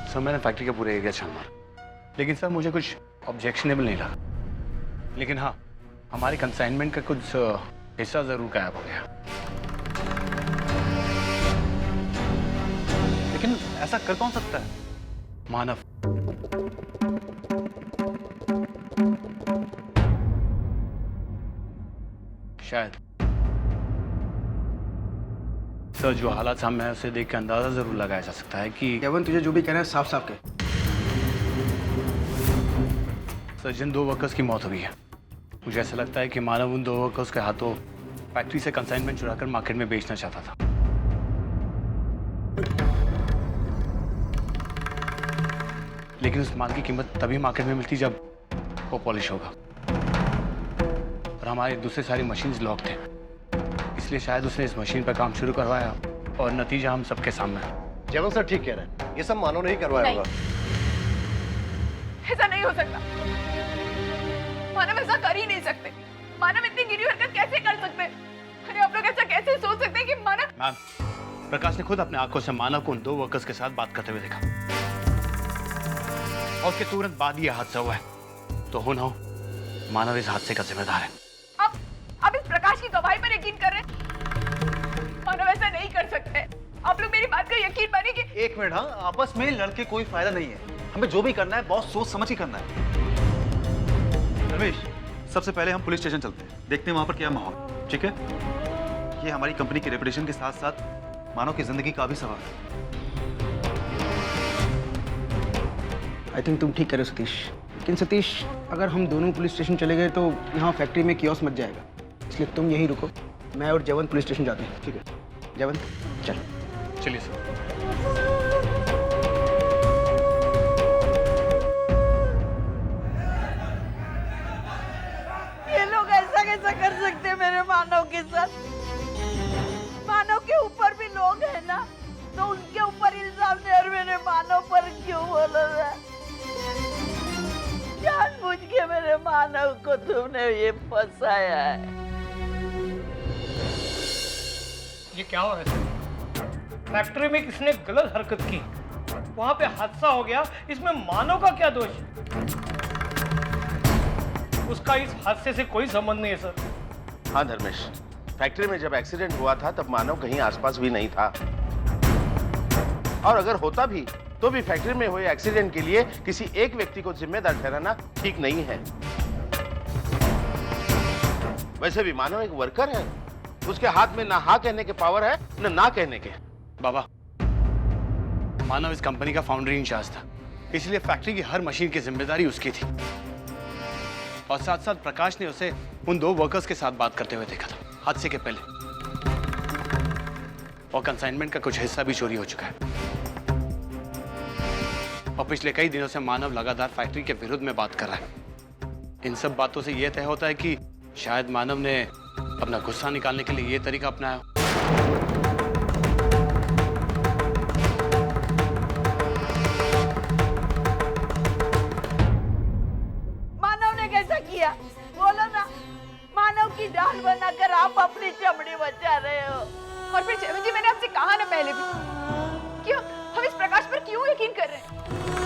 Sir मैंने factory का पूरे एरिया छान मारा, लेकिन सर मुझे कुछ ऑब्जेक्शनेबल नहीं लगा। लेकिन हाँ, हमारे कंसाइनमेंट का कुछ हिस्सा जरूर गायब हो गया। लेकिन ऐसा कर कौन सकता है? मानव। शायद। सर जो हालात सामने है उसे देख के अंदाजा जरूर लगाया जा सकता है कि यवन तुझे जो भी कहना है साफ साफ कह। सर जिन 2 वर्कर्स की मौत हुई है, मुझे ऐसा लगता है कि मानव उन 2 वर्कर्स के हाथों फैक्ट्री से कंसाइनमेंट चुराकर मार्केट में बेचना चाहता था। लेकिन उस माल की कीमत तभी मार्केट में मिलती जब वो पॉलिश होगा, और हमारे दूसरे सारी मशीन्स लॉक थे, इसलिए शायद उसने इस मशीन पर काम शुरू करवाया और नतीजा हम सबके सामने है। जयवंत सर ठीक कह रहे हैं, ये सब मानव ने ही करवाया होगा। ऐसा नहीं हो सकता। मानव ऐसा कर ही नहीं सकते। मानव इतनी गिरी हरकत कैसे कर सकते? अरे आप लोग ऐसा कैसे सोच सकते हैं कि मानव। मैम, प्रकाश ने खुद अपने आंखों से मानव को उन 2 वर्कर्स के साथ बात करते हुए देखा, और उसके तुरंत बाद ये हादसा हुआ है। तो हो ना हो, मानव इस हादसे का जिम्मेदार है। आप इस प्रकाश की गवाही पर यकीन कर रहे हैं? मानव ऐसा नहीं कर सकते। आप लोग मेरी बात का यकीन मानिए कि। एक मिनट, हाँ, आपस में लड़के कोई फायदा नहीं है। हमें जो भी करना है बहुत सोच समझ के करना है। रमेश, सबसे पहले हम पुलिस स्टेशन चलते हैं, देखते हैं वहां पर क्या माहौल। ठीक है? ये हमारी कंपनी की रेपुटेशन के साथ साथ मानव की जिंदगी का भी सवाल है। आई थिंक तुम ठीक करो सतीश, लेकिन सतीश अगर हम दोनों पुलिस स्टेशन चले गए तो यहाँ फैक्ट्री में कियोस मच जाएगा, इसलिए तुम यहीं रुको, मैं और जयवंत पुलिस स्टेशन जाते हैं। ठीक है जयवंत, चल। चलिए सर। ये लोग ऐसा कैसा कर सकते हैं मेरे मानव के साथ? मानव के ऊपर भी लोग हैं ना, तो उनके ऊपर इल्जाम दे और मेरे मानव पर क्यों बोल रहा है? जानबूझ के मेरे मानव को तुमने ये फंसाया है। ये क्या हो रहा है? फैक्ट्री में किसने गलत हरकत की, वहां पे हादसा हो गया, इसमें मानव का क्या दोष? उसका इस हादसे से कोई संबंध नहीं है सर। हाँ धर्मेश, फैक्ट्री में जब एक्सीडेंट हुआ था तब मानव कहीं आसपास भी नहीं था, और अगर होता भी तो भी फैक्ट्री में हुए एक्सीडेंट के लिए किसी एक व्यक्ति को जिम्मेदार ठहराना ठीक नहीं है। वैसे भी मानव एक वर्कर है, उसके हाथ में ना हाँ कहने के पावर है ना कहने के। बाबा, मानव इस कंपनी का फाउंडर इंचार्ज था, इसलिए फैक्ट्री की हर मशीन की जिम्मेदारी उसकी थी, और साथ साथ प्रकाश ने उसे उन 2 वर्कर्स के साथ बात करते हुए देखा था हादसे के पहले, और कंसाइनमेंट का कुछ हिस्सा भी चोरी हो चुका है। और पिछले कई दिनों से मानव लगातार फैक्ट्री के विरुद्ध में बात कर रहा है। इन सब बातों से यह तय होता है कि शायद मानव ने अपना गुस्सा निकालने के लिए यह तरीका अपनाया। मानव ने कैसा किया? बोलो ना। मानव की जान बनाकर आप अपनी चमड़ी बचा रहे हो। और फिर जयवंत जी, मैंने आपसे कहा ना पहले भी, क्यों हम इस प्रकाश पर क्यों यकीन कर रहे हैं?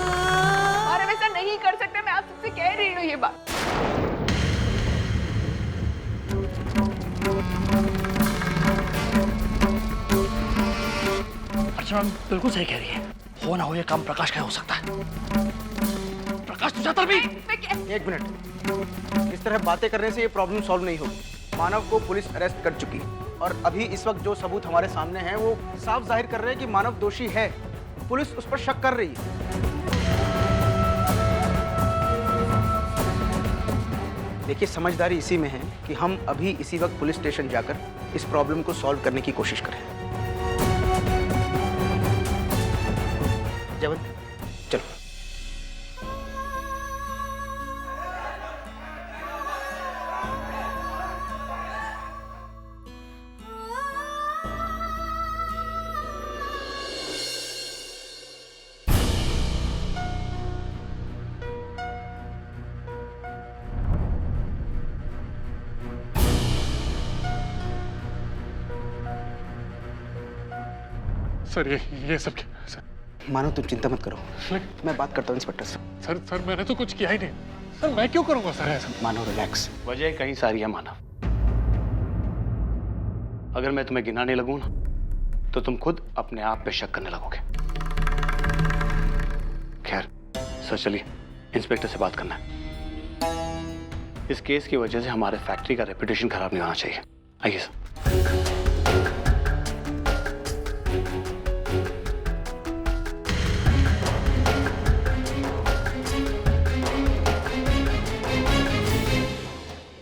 और हम ऐसा नहीं कर सकते। मैं आप सबसे कह रही हूँ ये बात। अच्छा मैम, बिल्कुल सही कह रही है। हो ना हो ये काम प्रकाश का हो सकता है। प्रकाश तुझा तर भी। एक मिनट, इस तरह बातें करने से ये प्रॉब्लम सॉल्व नहीं होगी। मानव को पुलिस अरेस्ट कर चुकी है, और अभी इस वक्त जो सबूत हमारे सामने हैं वो साफ जाहिर कर रहे हैं कि मानव दोषी है। पुलिस उस पर शक कर रही है। देखिए, समझदारी इसी में है कि हम अभी इसी वक्त पुलिस स्टेशन जाकर इस प्रॉब्लम को सॉल्व करने की कोशिश करें। जयवंत, चलो। सर ये सब क्या सर? मानव तुम चिंता मत करो, मैं बात करता हूँ इंस्पेक्टर से। सर मैंने तो कुछ किया ही नहीं सर, मैं क्यों करूंगा सर ऐसा? मानव रिलैक्स। वजह कहीं सारी है मानव। अगर मैं तुम्हें गिनाने लगूं ना तो तुम खुद अपने आप पे शक करने लगोगे। खैर सर चलिए, इंस्पेक्टर से बात करना है। इस केस की वजह से हमारे फैक्ट्री का रेपुटेशन खराब नहीं होना चाहिए। आइए सर।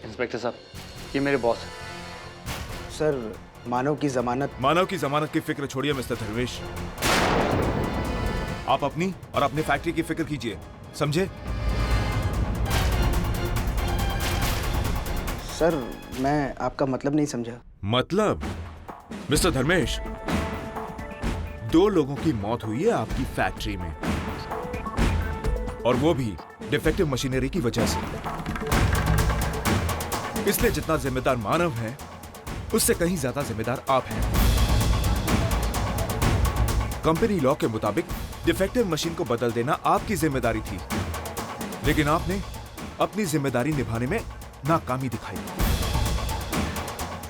इंस्पेक्टर साहब, ये मेरे बॉस हैं। सर मानव की जमानत की फिक्र छोड़िए मिस्टर धर्मेश। आप अपनी और अपने फैक्ट्री की फिक्र कीजिए, समझे? सर मैं आपका मतलब नहीं समझा। मतलब मिस्टर धर्मेश, 2 लोगों की मौत हुई है आपकी फैक्ट्री में, और वो भी डिफेक्टिव मशीनरी की वजह से। इसलिए जितना जिम्मेदार मानव है उससे कहीं ज्यादा जिम्मेदार आप हैं। कंपनी लॉ के मुताबिक डिफेक्टिव मशीन को बदल देना आपकी जिम्मेदारी थी, लेकिन आपने अपनी जिम्मेदारी निभाने में नाकामी दिखाई।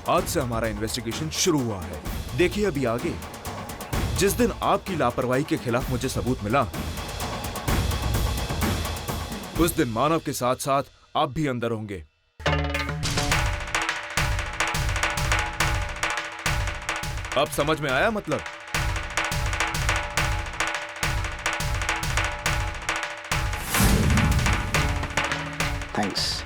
आज से हमारा इन्वेस्टिगेशन शुरू हुआ है। देखिए अभी आगे, जिस दिन आपकी लापरवाही के खिलाफ मुझे सबूत मिला, उस दिन मानव के साथ साथ आप भी अंदर होंगे। अब समझ में आया मतलब? थैंक्स।